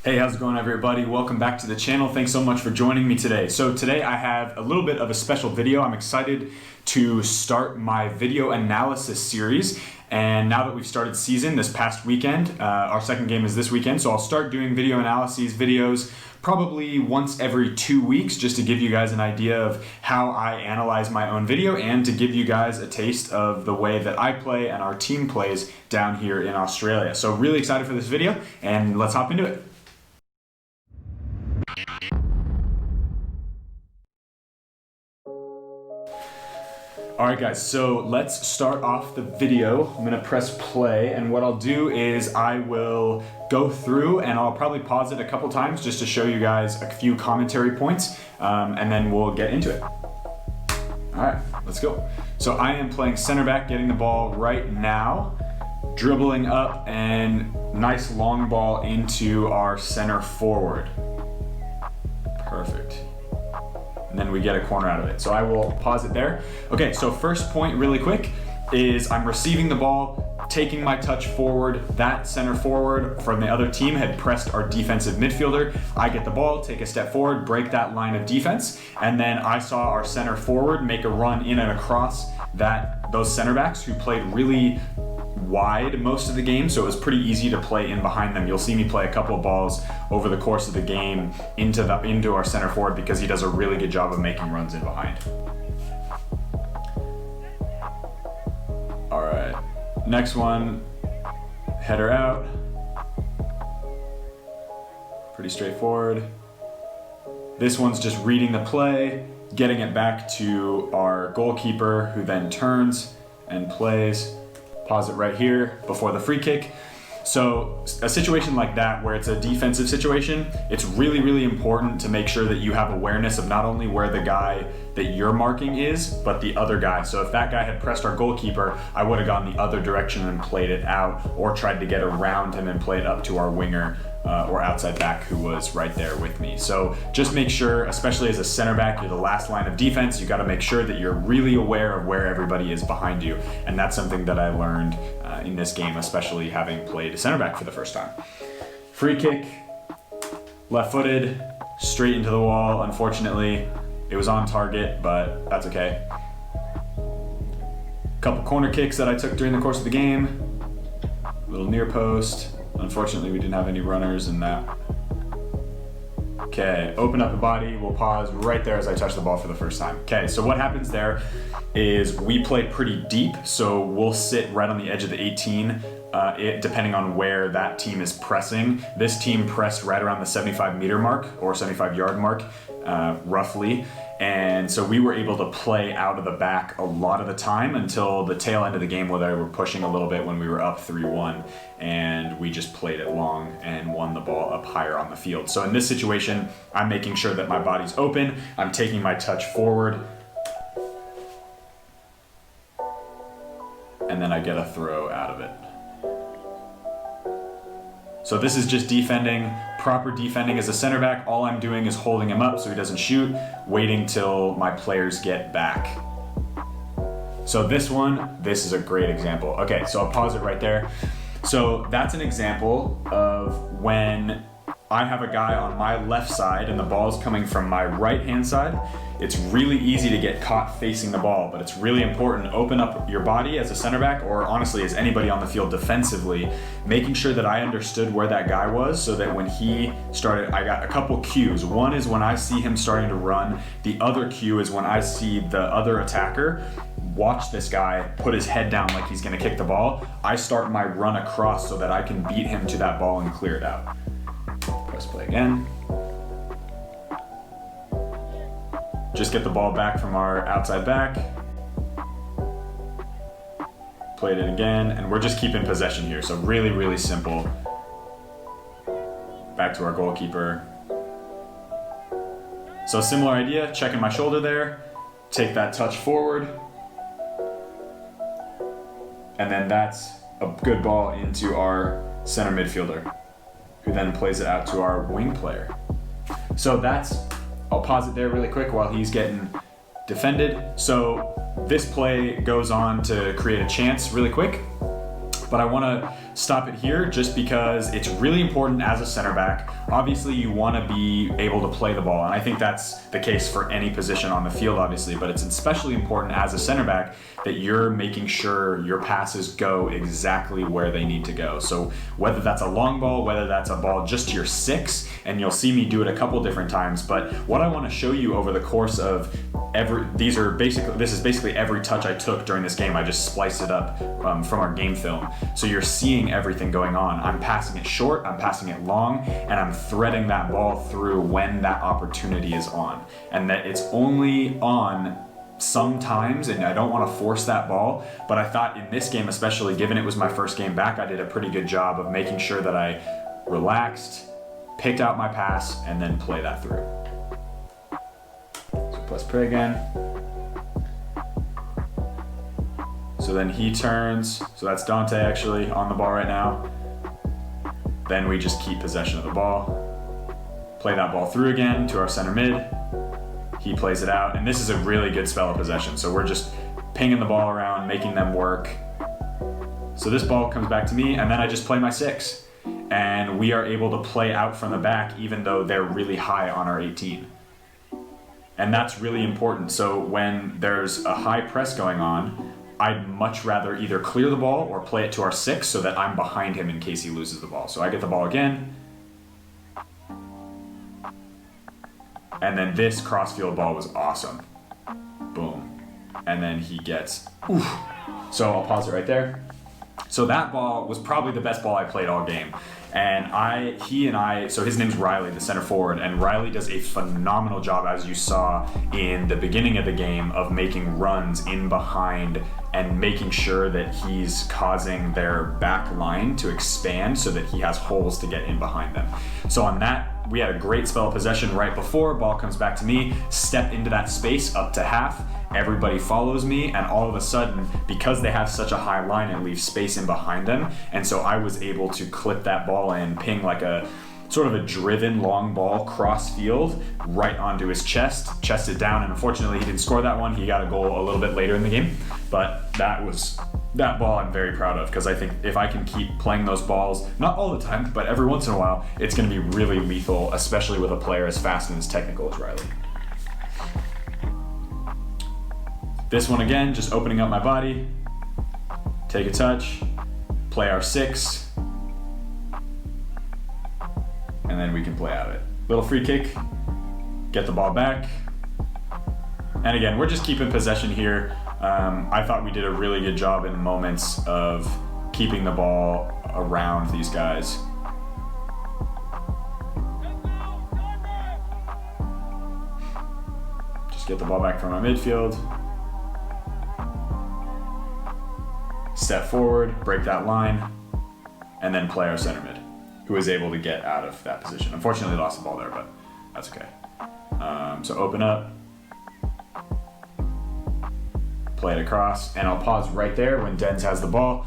Hey, how's it going everybody? Welcome back to the channel. Thanks so much for joining me today. So today I have a little bit of a special video. I'm excited to start my video analysis series. And now that we've started season this past weekend, our second game is this weekend. So I'll start doing video analyses videos probably once every 2 weeks, just to give you guys an idea of how I analyze my own video and to give you guys a taste of the way that I play and our team plays down here in Australia. So really excited for this video, and let's hop into it. Alright guys, so let's start off the video. I'm gonna press play, and what I'll do is I will go through and I'll probably pause it a couple times just to show you guys a few commentary points, and then we'll get into it. Alright, let's go. So I am playing center back, getting the ball right now, dribbling up, and nice long ball into our center forward. Perfect. And then we get a corner out of it. So I will pause it there. Okay, so first point really quick is I'm receiving the ball, taking my touch forward. That center forward from the other team had pressed our defensive midfielder. I get the ball, take a step forward, break that line of defense, and then I saw our center forward make a run in and across those center backs who played really wide most of the game, so it was pretty easy to play in behind them. You'll see me play a couple of balls over the course of the game into our center forward because he does a really good job of making runs in behind. All right, next one, header out. Pretty straightforward. This one's just reading the play, getting it back to our goalkeeper, who then turns and plays. Pause it right here before the free kick. So a situation like that where it's a defensive situation, it's really, really important to make sure that you have awareness of not only where the guy that you're marking is, but the other guy. So if that guy had pressed our goalkeeper, I would have gone the other direction and played it out, or tried to get around him and play it up to our winger or outside back who was right there with me. So just make sure, especially as a center back, you're the last line of defense, you gotta make sure that you're really aware of where everybody is behind you. And that's something that I learned in this game, especially having played center back for the first time. Free kick, left-footed, straight into the wall. Unfortunately, it was on target, but that's okay. Couple corner kicks that I took during the course of the game. Little near post. Unfortunately, we didn't have any runners in that. Okay, open up the body. We'll pause right there as I touch the ball for the first time. Okay, so what happens there is we play pretty deep, so we'll sit right on the edge of the 18, depending on where that team is pressing. This team pressed right around the 75-meter mark, or 75-yard mark, roughly. And so we were able to play out of the back a lot of the time until the tail end of the game, where they were pushing a little bit when we were up 3-1, and we just played it long and won the ball up higher on the field. So in this situation, I'm making sure that my body's open, I'm taking my touch forward, and then I get a throw out of it. So this is just defending, proper defending as a center back. All I'm doing is holding him up so he doesn't shoot, waiting till my players get back. So this is a great example. Okay, so I'll pause it right there. So that's an example of when I have a guy on my left side and the ball's coming from my right-hand side. It's really easy to get caught facing the ball, but it's really important to open up your body as a center back, or honestly as anybody on the field defensively, making sure that I understood where that guy was, so that when he started, I got a couple cues. One is when I see him starting to run. The other cue is when I see the other attacker watch this guy put his head down like he's gonna kick the ball. I start my run across so that I can beat him to that ball and clear it out. Press play again. Just get the ball back from our outside back. Played it again, and we're just keeping possession here. So really, really simple. Back to our goalkeeper. So similar idea, checking my shoulder there, take that touch forward, and then that's a good ball into our center midfielder, who then plays it out to our wing player. So I'll pause it there really quick while he's getting defended. So this play goes on to create a chance really quick. but I want to stop it here just because it's really important as a center back. Obviously, you want to be able to play the ball, and I think that's the case for any position on the field, obviously, but it's especially important as a center back that you're making sure your passes go exactly where they need to go. So whether that's a long ball, whether that's a ball just to your 6, and you'll see me do it a couple different times, but what I want to show you over the course of this is basically every touch I took during this game. I just spliced it up from our game film. So you're seeing everything going on. I'm passing it short, I'm passing it long, and I'm threading that ball through when that opportunity is on. And that it's only on sometimes, and I don't want to force that ball, but I thought in this game, especially given it was my first game back, I did a pretty good job of making sure that I relaxed, picked out my pass, and then play that through. So let's play again. So then he turns, so that's Dante actually on the ball right now. Then we just keep possession of the ball. Play that ball through again to our center mid. He plays it out, and this is a really good spell of possession. So we're just pinging the ball around, making them work. So this ball comes back to me, and then I just play my 6. And we are able to play out from the back even though they're really high on our 18. And that's really important. So when there's a high press going on, I'd much rather either clear the ball or play it to our 6 so that I'm behind him in case he loses the ball. So I get the ball again. And then this crossfield ball was awesome. Boom. And then he gets, oof. So I'll pause it right there. So that ball was probably the best ball I played all game. And so his name's Riley, the center forward, and Riley does a phenomenal job, as you saw in the beginning of the game, of making runs in behind and making sure that he's causing their back line to expand so that he has holes to get in behind them. So on that, we had a great spell of possession right before, ball comes back to me, step into that space up to half, everybody follows me, and all of a sudden, because they have such a high line, it leaves space in behind them, and so I was able to clip that ball and ping like a sort of a driven long ball cross field right onto his chest it down, and unfortunately he didn't score that one. He got a goal a little bit later in the game, but that ball I'm very proud of, because I think if I can keep playing those balls, not all the time, but every once in a while, it's going to be really lethal, especially with a player as fast and as technical as Riley. This one again, just opening up my body, take a touch, play our 6, and then we can play out of it. Little free kick, get the ball back. And again, we're just keeping possession here. I thought we did a really good job in moments of keeping the ball around these guys. Just get the ball back from our midfield. Step forward, break that line, and then play our center mid, who is able to get out of that position. Unfortunately, lost the ball there, but that's okay. So open up, play it across, and I'll pause right there when Dens has the ball.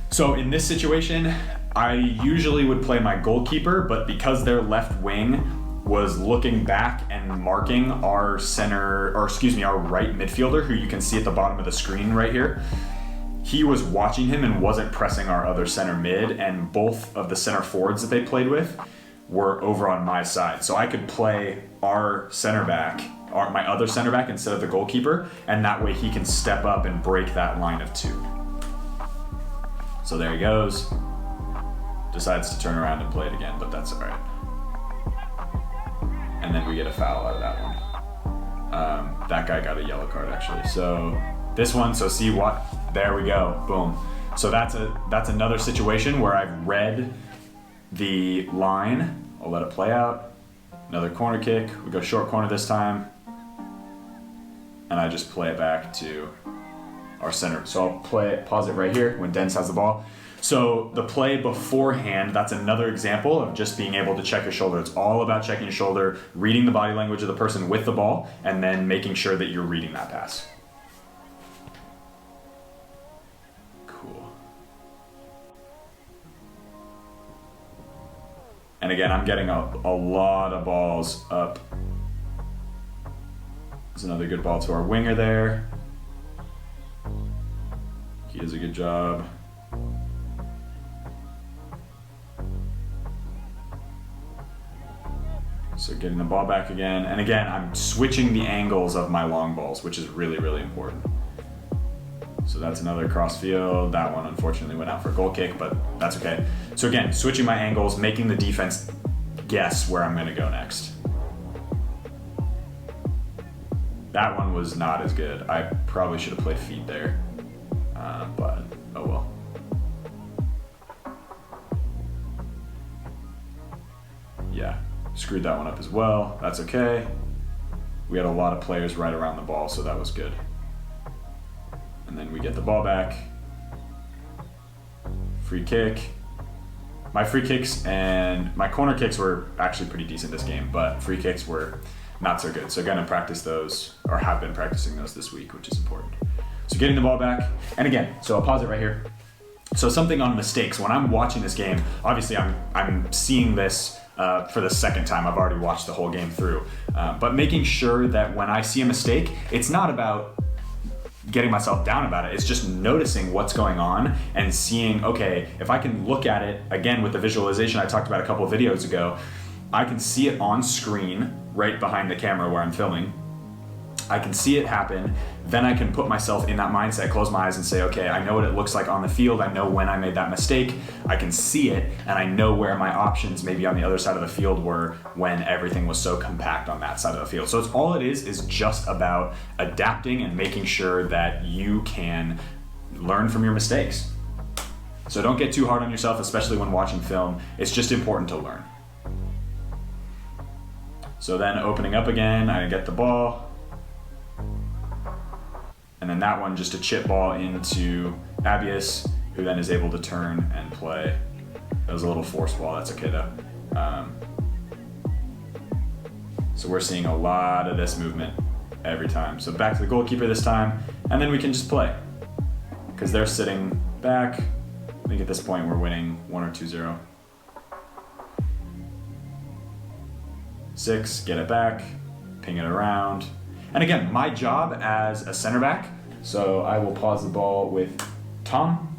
So in this situation, I usually would play my goalkeeper, but because their left wing was looking back and marking our right midfielder, who you can see at the bottom of the screen right here, he was watching him and wasn't pressing our other center mid, and both of the center forwards that they played with were over on my side. So I could play our center back, my other center back, instead of the goalkeeper, and that way he can step up and break that line of 2. So there he goes. Decides to turn around and play it again, but that's all right. And then we get a foul out of that one. That guy got a yellow card actually. So this one, so see what? There we go, boom. So that's another situation where I've read the line. I'll let it play out. Another corner kick, we go short corner this time. And I just play it back to our center. So I'll pause it right here when Dens has the ball. So the play beforehand, that's another example of just being able to check your shoulder. It's all about checking your shoulder, reading the body language of the person with the ball, and then making sure that you're reading that pass. And again, I'm getting a lot of balls up. There's another good ball to our winger there. He does a good job. So getting the ball back again. And again, I'm switching the angles of my long balls, which is really, really important. So that's another cross field. That one unfortunately went out for a goal kick, but that's okay. So again, switching my angles, making the defense guess where I'm gonna go next. That one was not as good. I probably should have played feet there, but oh well. Yeah, screwed that one up as well. That's okay. We had a lot of players right around the ball, so that was good. And then we get the ball back. Free kick. My free kicks and my corner kicks were actually pretty decent this game, but free kicks were not so good. So gonna practice those, or have been practicing those this week, which is important. So getting the ball back, and again, so I'll pause it right here. So something on mistakes. When I'm watching this game, obviously I'm seeing this for the second time. I've already watched the whole game through. But making sure that when I see a mistake, it's not about getting myself down about it. It's just noticing what's going on and seeing, okay, if I can look at it, again with the visualization I talked about a couple of videos ago, I can see it on screen right behind the camera where I'm filming. I can see it happen, then I can put myself in that mindset, close my eyes and say, okay, I know what it looks like on the field, I know when I made that mistake, I can see it, and I know where my options maybe on the other side of the field were when everything was so compact on that side of the field. So it's all it is just about adapting and making sure that you can learn from your mistakes. So don't get too hard on yourself, especially when watching film. It's just important to learn. So then opening up again, I get the ball. And then that one just a chip ball into Beatz, who then is able to turn and play. That was a little forced ball, that's okay though. So we're seeing a lot of this movement every time. So back to the goalkeeper this time, and then we can just play. Because they're sitting back. I think at this point we're winning 1 or 2-0. 6, get it back, ping it around. And again, my job as a center back, so I will pause the ball with Tom.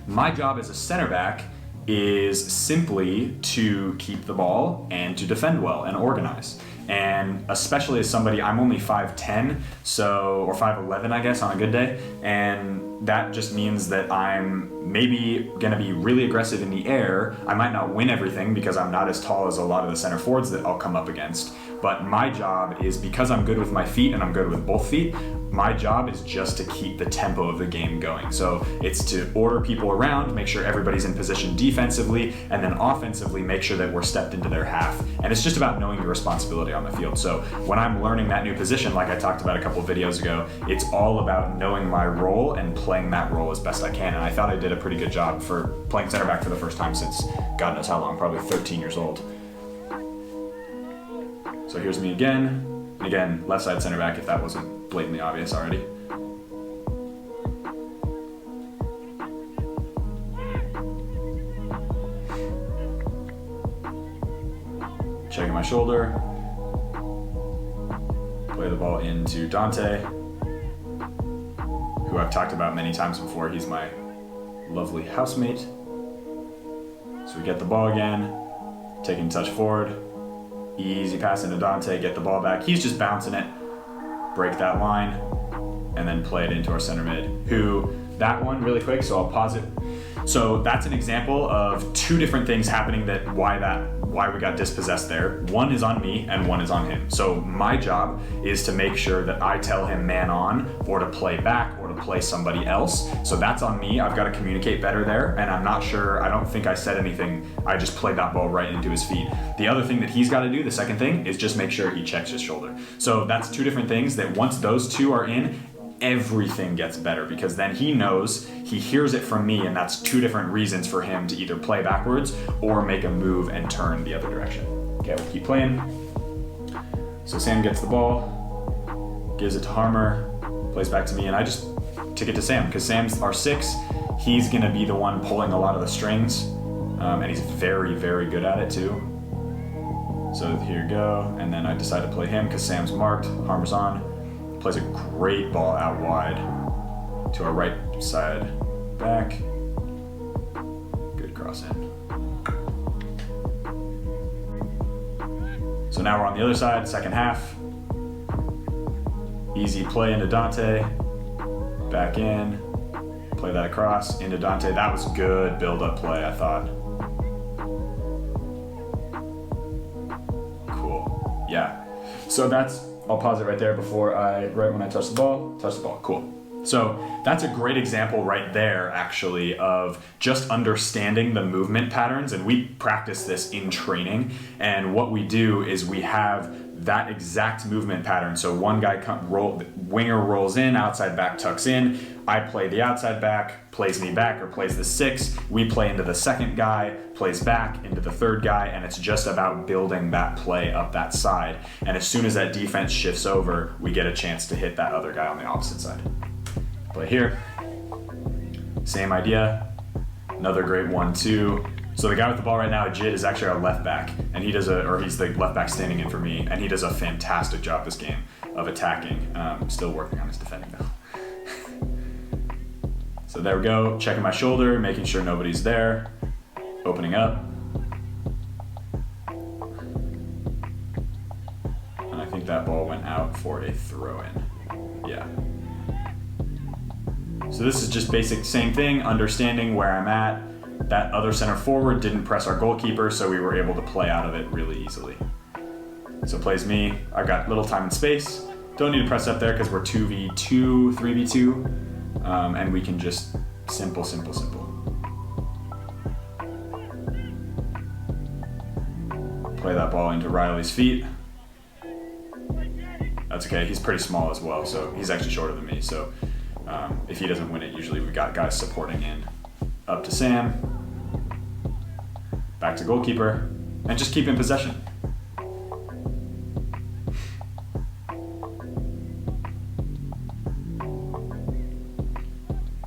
My job as a center back is simply to keep the ball and to defend well and organize. And especially as somebody, I'm only 5'10", so, or 5'11", I guess, on a good day. And that just means that I'm maybe gonna be really aggressive in the air. I might not win everything because I'm not as tall as a lot of the center forwards that I'll come up against. But my job is, because I'm good with my feet and I'm good with both feet, my job is just to keep the tempo of the game going. So it's to order people around, make sure everybody's in position defensively, and then offensively make sure that we're stepped into their half. And it's just about knowing your responsibility on the field. So when I'm learning that new position, like I talked about a couple of videos ago, it's all about knowing my role and playing that role as best I can. And I thought I did a pretty good job for playing center back for the first time since God knows how long, probably 13 years old. So here's me again. And again, left side center back if that wasn't blatantly obvious already. Checking my shoulder. Play the ball into Dante, who I've talked about many times before. He's my lovely housemate. So we get the ball again, taking touch forward. Easy pass into Dante, get the ball back. He's just bouncing it, break that line, and then play it into our center mid, who, that one really quick, so I'll pause it. So that's an example of two different things happening why we got dispossessed there. One is on me and one is on him. So my job is to make sure that I tell him man on, or to play back, or to play somebody else. So that's on me. I've got to communicate better there, and I'm not sure, I don't think I said anything. I just played that ball right into his feet. The other thing that he's got to do, the second thing, is just make sure he checks his shoulder. So that's two different things that once those two are in, everything gets better, because then he knows, he hears it from me, and that's two different reasons for him to either play backwards or make a move and turn the other direction. Okay, we'll keep playing. So Sam gets the ball, gives it to Harmer, plays back to me, and I just took it to Sam, because Sam's our 6. He's gonna be the one pulling a lot of the strings, and he's very, very good at it too. So here you go, and then I decide to play him because Sam's marked, Harmer's on. Plays a great ball out wide to our right side back. Good cross in. So now we're on the other side, second half. Easy play into Dante, back in, play that across, into Dante. That was good build-up play, I thought. Cool, yeah. So that's, I'll pause it right there right when I touch the ball, cool. So that's a great example right there, actually, of just understanding the movement patterns. And we practice this in training. And what we do is we have that exact movement pattern. So one guy winger rolls in, outside back tucks in. I play the outside back, plays me back or plays the 6. We play into the second guy, plays back into the third guy, and it's just about building that play up that side. And as soon as that defense shifts over, we get a chance to hit that other guy on the opposite side. Play here, same idea, another great 1-2. So the guy with the ball right now, Jid, is actually our left back, and he's the left back standing in for me, and he does a fantastic job this game of attacking. Still working on his defending though. So there we go, checking my shoulder, making sure nobody's there, opening up. And I think that ball went out for a throw-in, yeah. So this is just basic, same thing, understanding where I'm at. That other center forward didn't press our goalkeeper, so we were able to play out of it really easily. So plays me, I've got little time and space. Don't need to press up there because we're 2v2, 3v2, and we can just simple. Play that ball into Riley's feet. That's okay, he's pretty small as well, so he's actually shorter than me, so if he doesn't win it, usually we've got guys supporting in. Up to Sam, back to goalkeeper, and just keep in possession.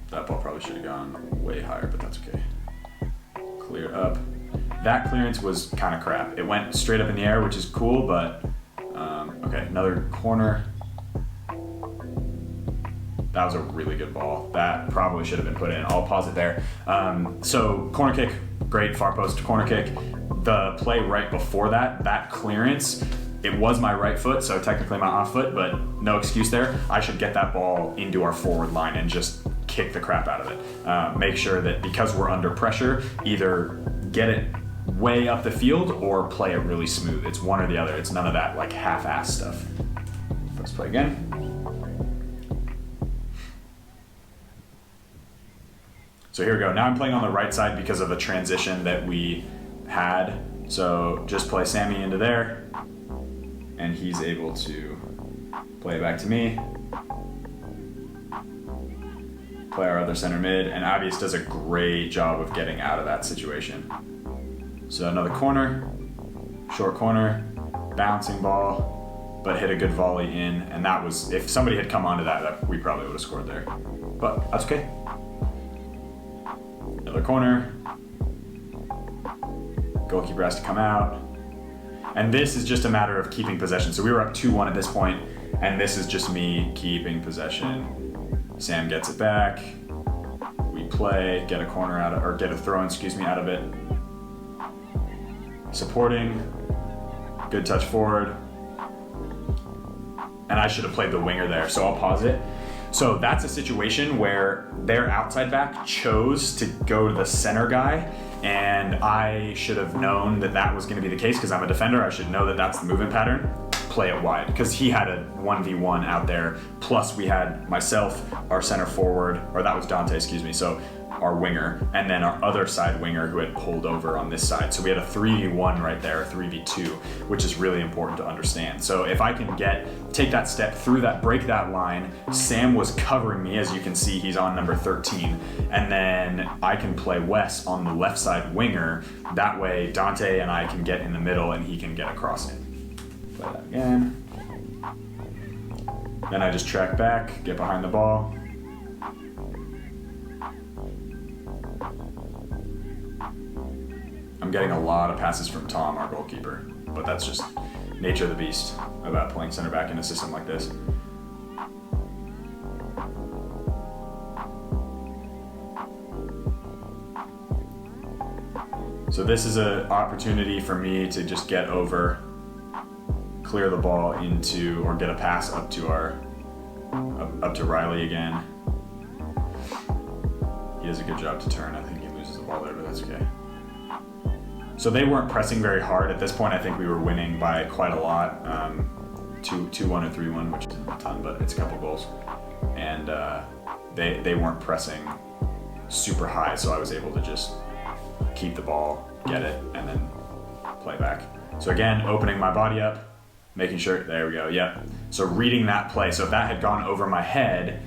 That ball probably should have gone way higher, but that's okay. Clear up. That clearance was kind of crap. It went straight up in the air, which is cool, but okay, another corner. That was a really good ball. That probably should have been put in. I'll pause it there. So corner kick, great far post corner kick. The play right before that clearance, it was my right foot, so technically my off foot, but no excuse there. I should get that ball into our forward line and just kick the crap out of it. Make sure that because we're under pressure, either get it way up the field or play it really smooth. It's one or the other. It's none of that like half-ass stuff. Let's play again. So here we go. Now I'm playing on the right side because of a transition that we had. So just play Sammy into there, and he's able to play it back to me. Play our other center mid, and Avius does a great job of getting out of that situation. So another corner, short corner, bouncing ball, but hit a good volley in, and that was, if somebody had come onto that, we probably would have scored there. But that's okay. Another corner. Goalkeeper has to come out. And this is just a matter of keeping possession. So we were up 2-1 at this point, and this is just me keeping possession. Sam gets it back. We play, get a corner out of, or get a throw-in, out of it. Supporting. Good touch forward. And I should have played the winger there, so I'll pause it. So that's a situation where their outside back chose to go to the center guy, and I should have known that that was going to be the case because I'm a defender. I should know that that's the movement pattern. Play it wide because he had a 1v1 out there. Plus we had myself, our center forward, or that was Dante, so our winger, and then our other side winger who had pulled over on this side. So we had a 3v1 right there, a 3v2, which is really important to understand. So if I can take that step through that, break that line, Sam was covering me, as you can see, he's on number 13, and then I can play Wes on the left side winger. That way Dante and I can get in the middle and he can get across in. Play that again. Then I just track back, get behind the ball. I'm getting a lot of passes from Tom, our goalkeeper, but that's just nature of the beast about playing center back in a system like this. So this is an opportunity for me to just get over clear the ball into, or get a pass up to up to Riley again. He does a good job to turn. I think he loses the ball there, but that's okay. So they weren't pressing very hard. At this point, I think we were winning by quite a lot. 2-1 or 3-1, which isn't a ton, but it's a couple goals. And they weren't pressing super high, so I was able to just keep the ball, get it, and then play back. So again, opening my body up, making sure, there we go, yep. So reading that play, so if that had gone over my head,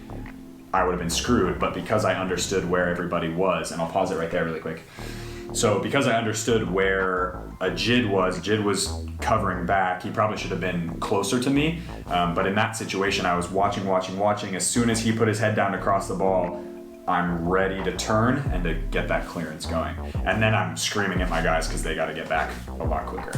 I would have been screwed, but because I understood where everybody was, and I'll pause it right there really quick. So because I understood where a Jid was covering back. He probably should have been closer to me, but in that situation, I was watching. As soon as he put his head down to cross the ball, I'm ready to turn and to get that clearance going. And then I'm screaming at my guys because they got to get back a lot quicker.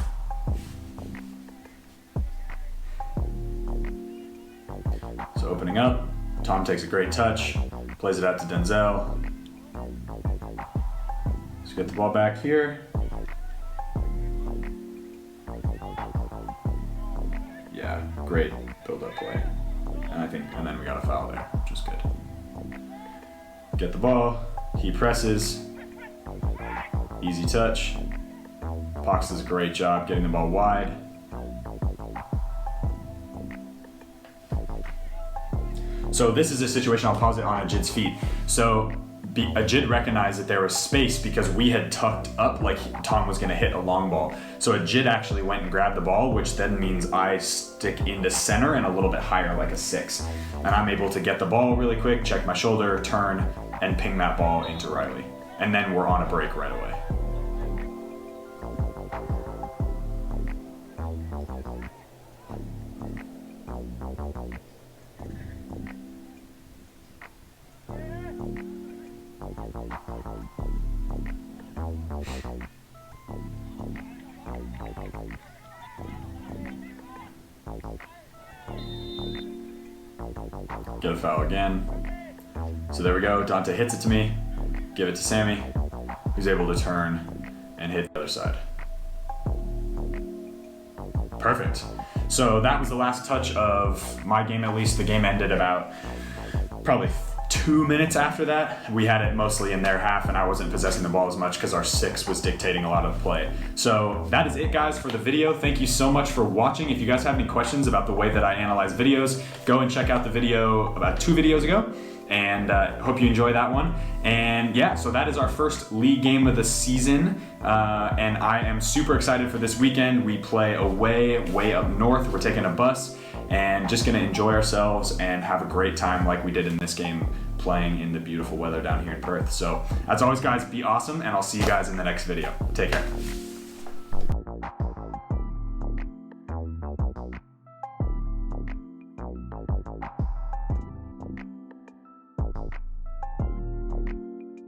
So opening up, Tom takes a great touch, plays it out to Denzel. Let's get the ball back here. Yeah, great build-up play. And then we got a foul there, which is good. Get the ball, he presses, easy touch. Pox does a great job getting the ball wide. So this is a situation, I'll pause it on Ajid's feet. So Ajid recognized that there was space because we had tucked up like Tom was gonna hit a long ball. So Ajid actually went and grabbed the ball, which then means I stick into center and a little bit higher, like a 6. And I'm able to get the ball really quick, check my shoulder, turn, and ping that ball into Riley. And then we're on a break right away. Get a foul again. So there we go, Dante hits it to me, give it to Sammy, who's able to turn and hit the other side. Perfect. So that was the last touch of my game, at least. The game ended about probably 2 minutes after that. We had it mostly in their half and I wasn't possessing the ball as much because our 6 was dictating a lot of the play. So that is it, guys, for the video. Thank you so much for watching. If you guys have any questions about the way that I analyze videos, go and check out the video about 2 videos ago. And hope you enjoy that one. And yeah, so that is our first league game of the season. And I am super excited for this weekend. We play away, way up north. We're taking a bus and just gonna enjoy ourselves and have a great time like we did in this game, playing in the beautiful weather down here in Perth. So as always, guys, be awesome, and I'll see you guys in the next video. Take care.